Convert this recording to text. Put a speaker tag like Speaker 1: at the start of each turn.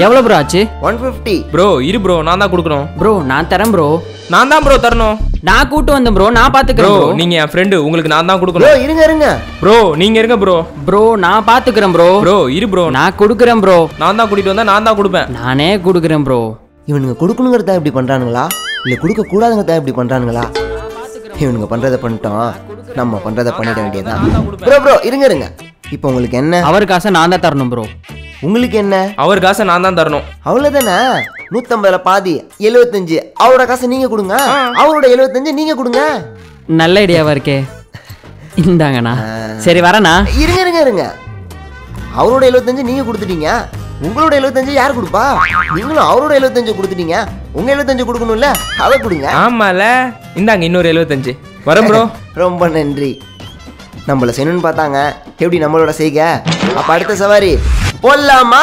Speaker 1: எவ்வளவு ப்ரோ ஆச்சு?
Speaker 2: 150.
Speaker 3: ப்ரோ இரு ப்ரோ, நான் தான் கொடுக்கணும்.
Speaker 1: ப்ரோ நான் தரேன் ப்ரோ.
Speaker 3: நான் தான் ப்ரோ தரணும்.
Speaker 1: நான் கூட்டு வந்தேன் ப்ரோ, நான் பாத்துக்கிறேன்
Speaker 3: ப்ரோ
Speaker 1: ப்ரோ.
Speaker 3: நீங்க என் ஃப்ரெண்டு, உங்களுக்கு நான் தான்
Speaker 2: ப்ரோ
Speaker 3: கொடுக்கணும்.
Speaker 2: இருங்க.
Speaker 3: ப்ரோ நீங்க இருங்க ப்ரோ.
Speaker 1: ப்ரோ நான் பாத்துக்கிறேன் ப்ரோ.
Speaker 3: ப்ரோ இரு ப்ரோ,
Speaker 1: நான் கொடுக்குறேன் ப்ரோ.
Speaker 3: நான் தான் கூட்டிட்டு வந்தா நான் தான் கொடுப்பேன்.
Speaker 1: நானே கொடுக்குறேன் ப்ரோ.
Speaker 2: இவனுங்க கொடுக்கணுங்கிறதா இப்படி பண்றானுங்களா இல்ல கொடுக்க கூடாதுங்கிறதா இப்படி பண்றானுங்களா? இவனுங்க பண்றதை பண்ணிட்டோம், நம்ம பண்றதை பண்ணிட வேண்டியதுதான். ப்ரோ இருங்க. இப்போ உங்களுக்கு என்ன?
Speaker 1: அவர் காசை நான் தான் தரணும் ப்ரோ.
Speaker 2: உங்களுக்கு என்ன?
Speaker 3: அவர் காசை நான் தான் தரணும்.
Speaker 2: அவ்வளவுதானே. 150ல பாதி 75. அவரோட காசை நீங்க கொடுங்க, அவரோட 75 நீங்க கொடுங்க.
Speaker 1: நல்ல ஐடியாவா இருக்கே. இந்தாங்கண்ணா. சரி வரேண்ணா.
Speaker 2: இருங்க. அவரோட 75 நீங்க கொடுத்துட்டீங்க, உங்களோட 75 யார் கொடுப்பா? நீங்களும் அவரோட 75 கொடுத்துட்டீங்க, உங்க 75 கொடுக்கணும்ல, அதை கொடுங்க.
Speaker 3: ஆமால, இந்தாங்க இன்னொரு 75. வரேன் ப்ரோ.
Speaker 2: ரொம்ப நன்றி. நம்மள செய்யணும்னு பார்த்தாங்க, எப்படி நம்மளோட செய்க. அப்ப அடுத்த சவாரி போடலாமா?